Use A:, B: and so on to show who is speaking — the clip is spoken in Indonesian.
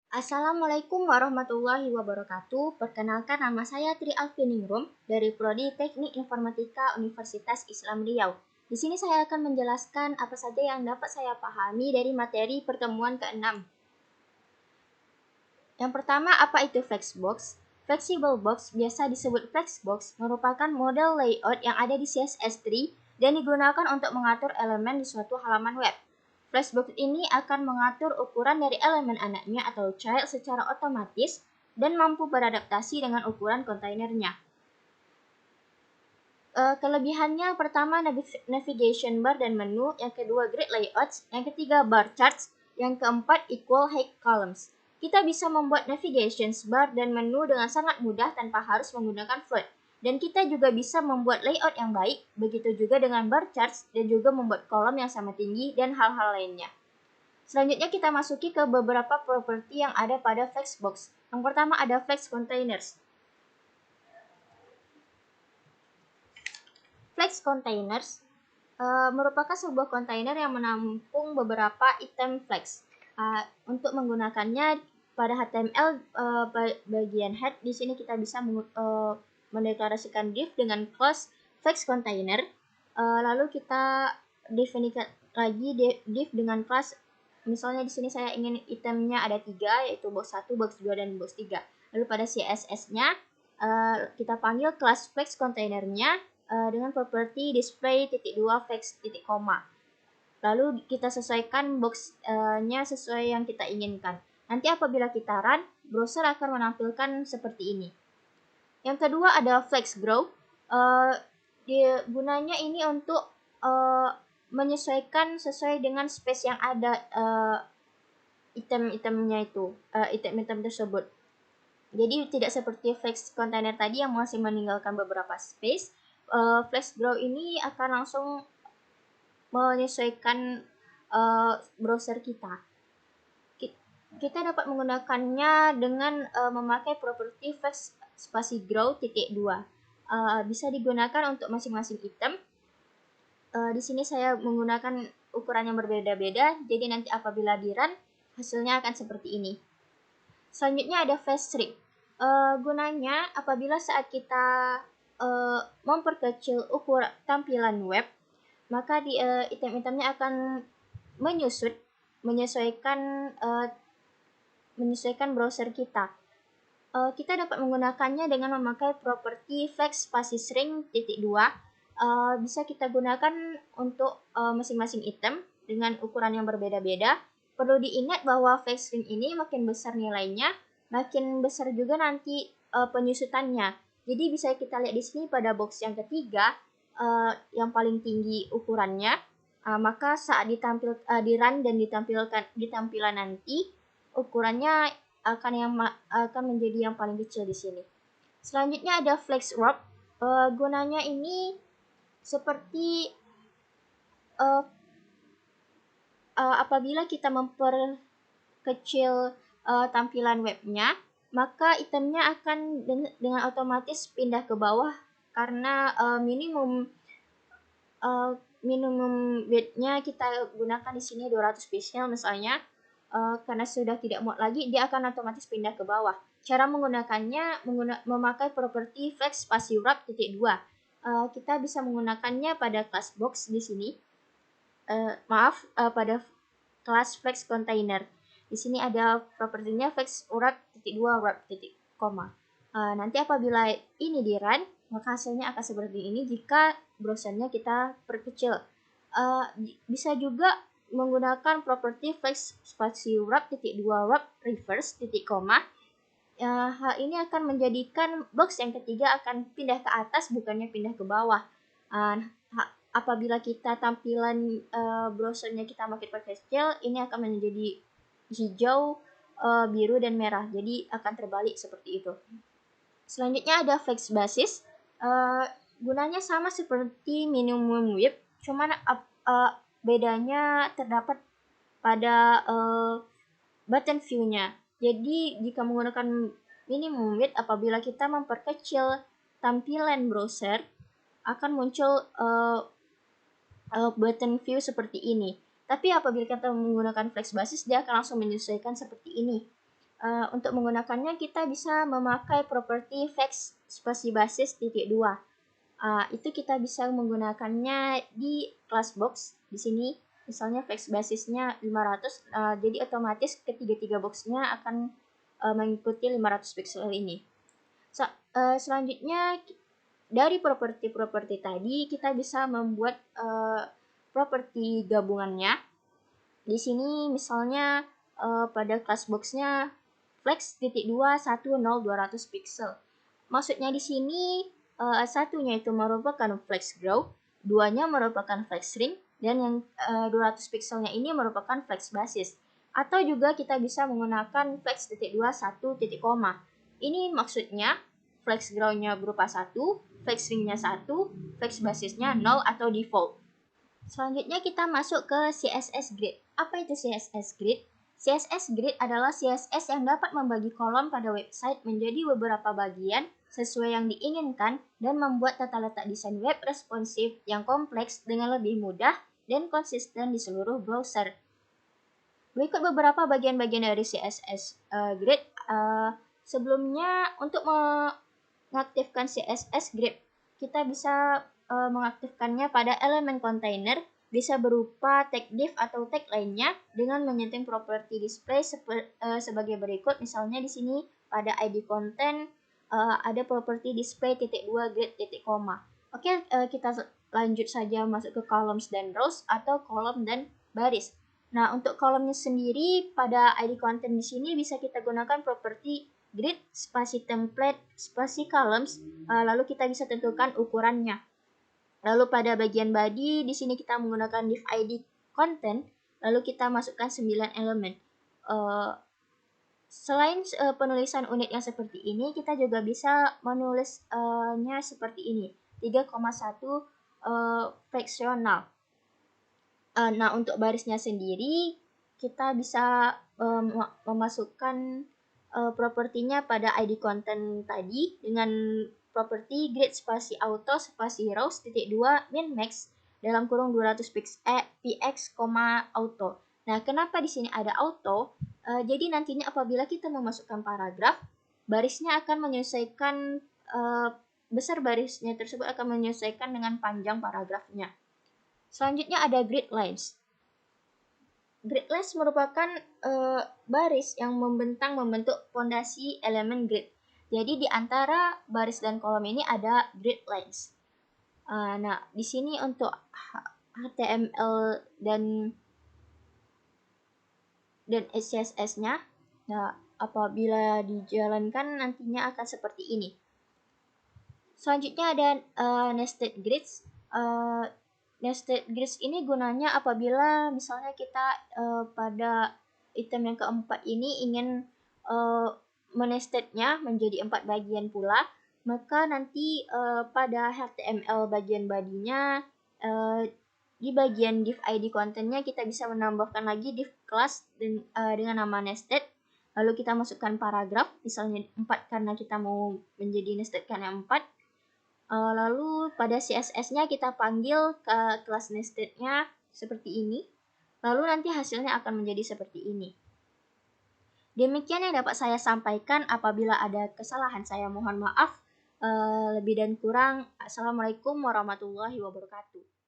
A: Assalamualaikum warahmatullahi wabarakatuh. Perkenalkan, nama saya Tri Alfiningrum dari Prodi Teknik Informatika Universitas Islam Riau. Di sini saya akan menjelaskan apa saja yang dapat saya pahami dari materi pertemuan ke-6. Yang pertama, apa itu Flexbox? Flexible box, biasa disebut Flexbox, merupakan model layout yang ada di CSS3 dan digunakan untuk mengatur elemen di suatu halaman web. Flexbox ini akan mengatur ukuran dari elemen anaknya atau child secara otomatis dan mampu beradaptasi dengan ukuran kontainernya. Kelebihannya pertama navigation bar dan menu, yang kedua grid layouts, yang ketiga bar charts, yang keempat equal height columns. Kita bisa membuat navigation bar dan menu dengan sangat mudah tanpa harus menggunakan float. Dan kita juga bisa membuat layout yang baik, begitu juga dengan bar charts dan juga membuat kolom yang sama tinggi dan hal-hal lainnya. Selanjutnya kita masuki ke beberapa properti yang ada pada Flexbox. Yang pertama ada Flex Containers. Flex Containers merupakan sebuah kontainer yang menampung beberapa item flex. Untuk menggunakannya pada HTML bagian head, di sini kita bisa mendeklarasikan div dengan class flex container. Lalu kita definisikan lagi div dengan class. Misalnya di sini saya ingin itemnya ada 3, yaitu box 1, box 2, dan box 3. Lalu pada CSS-nya kita panggil class flex containernya dengan properti display .2 flex titik koma. Lalu kita sesuaikan box-nya sesuai yang kita inginkan. Nanti apabila kita run, browser akan menampilkan seperti ini. Yang kedua ada flex grow. Gunanya ini untuk menyesuaikan sesuai dengan space yang ada item-itemnya itu, item-item tersebut. Jadi tidak seperti flex container tadi yang masih meninggalkan beberapa space. Flex grow ini akan langsung menyesuaikan browser kita. Kita dapat menggunakannya dengan memakai properti flex spasi grow .2. Bisa digunakan untuk masing-masing item. Di sini saya menggunakan ukuran yang berbeda-beda, jadi nanti apabila di run, hasilnya akan seperti ini. Selanjutnya ada flash strip. Gunanya apabila saat kita memperkecil ukuran tampilan web, maka di item-itemnya akan menyesuaikan browser kita. Kita dapat menggunakannya dengan memakai properti flex spasi string .2. Bisa kita gunakan untuk masing-masing item dengan ukuran yang berbeda-beda. Perlu diingat bahwa flex string ini makin besar nilainya, makin besar juga nanti penyusutannya. Jadi bisa kita lihat di sini pada box yang ketiga, yang paling tinggi ukurannya, maka saat di run dan di tampilan nanti ukurannya akan menjadi yang paling kecil di sini. Selanjutnya ada flex wrap. Gunanya ini seperti apabila kita memperkecil tampilan webnya, maka itemnya akan dengan otomatis pindah ke bawah karena minimum width-nya kita gunakan di sini 200 pixel misalnya. Karena sudah tidak muat lagi, dia akan otomatis pindah ke bawah. Cara menggunakannya memakai properti flex spasi wrap .2. Kita bisa menggunakannya pada class box di sini. Pada kelas flex container. Di sini ada propertinya flex wrap .2 wrap titik koma. Nanti apabila ini di run, maka hasilnya akan seperti ini jika browsernya kita perkecil. Bisa juga menggunakan properti flex spasi wrap .2 wrap reverse titik koma. Hal ini akan menjadikan box yang ketiga akan pindah ke atas, bukannya pindah ke bawah. Apabila kita tampilan browsernya kita makin perkecil, ini akan menjadi hijau, biru, dan merah. Jadi akan terbalik seperti itu. Selanjutnya ada flex basis. Gunanya sama seperti minimum width, cuman bedanya terdapat pada button view-nya. Jadi jika menggunakan minimum width, apabila kita memperkecil tampilan browser, akan muncul button view seperti ini. Tapi apabila kita menggunakan flex basis, dia akan langsung menyesuaikan seperti ini. Untuk menggunakannya kita bisa memakai properti flex spasi basis titik 2. Itu kita bisa menggunakannya di class box. Di sini misalnya flex basisnya 500, jadi otomatis ketiga-tiga boxnya akan mengikuti 500 pixel ini. Selanjutnya dari properti-properti tadi kita bisa membuat properti gabungannya. Di sini misalnya pada class boxnya flex titik 2 1 0 200 pixel. Maksudnya di sini satunya itu merupakan flex grow, duanya merupakan flex ring, dan yang 200 pixelnya ini merupakan flex basis. Atau juga kita bisa menggunakan flex titik 2 1 titik koma. Ini maksudnya flex grow-nya berupa 1, flex ring-nya 1, flex basisnya 0 atau default. Selanjutnya kita masuk ke CSS Grid. Apa itu CSS Grid? CSS Grid adalah CSS yang dapat membagi kolom pada website menjadi beberapa bagian sesuai yang diinginkan dan membuat tata letak desain web responsif yang kompleks dengan lebih mudah dan konsisten di seluruh browser. Berikut beberapa bagian-bagian dari CSS Grid. Sebelumnya, untuk mengaktifkan CSS Grid, kita bisa mengaktifkannya pada elemen kontainer, bisa berupa tag div atau tag lainnya dengan menyeting properti display sebagai berikut. Misalnya di sini pada ID content ada properti display titik 2 grid titik koma. Oke, kita lanjut saja masuk ke columns dan rows atau kolom dan baris. Nah, untuk kolomnya sendiri pada ID content di sini bisa kita gunakan properti grid spasi template spasi columns, lalu kita bisa tentukan ukurannya. Lalu pada bagian body di sini kita menggunakan div ID content, lalu kita masukkan 9 elemen. Selain penulisan unit yang seperti ini, kita juga bisa menulisnya seperti ini, 3,1 fractional. Nah, untuk barisnya sendiri, kita bisa memasukkan propertinya pada ID content tadi dengan properti grid spasi auto spasi rows titik 2 min max dalam kurung 200 px, auto. Nah, kenapa di sini ada auto? Jadi nantinya apabila kita memasukkan paragraf, barisnya akan menyesuaikan, besar barisnya tersebut akan menyesuaikan dengan panjang paragrafnya. Selanjutnya ada grid lines. Grid lines merupakan baris yang membentuk fondasi elemen grid. Jadi di antara baris dan kolom ini ada grid lines. Nah, di sini untuk HTML dan CSS-nya, nah apabila dijalankan nantinya akan seperti ini. Selanjutnya ada nested grids. Nested grids ini gunanya apabila misalnya kita pada item yang keempat ini ingin menestednya menjadi 4 bagian pula, maka nanti pada HTML bagian bodinya di bagian div ID contentnya kita bisa menambahkan lagi div class dengan nama nested. Lalu kita masukkan paragraf, misalnya 4 karena kita mau menjadi nested karena 4. Lalu pada CSS-nya kita panggil ke kelas nested-nya seperti ini. Lalu nanti hasilnya akan menjadi seperti ini. Demikian yang dapat saya sampaikan. Apabila ada kesalahan saya mohon maaf. Lebih dan kurang, Assalamualaikum warahmatullahi wabarakatuh.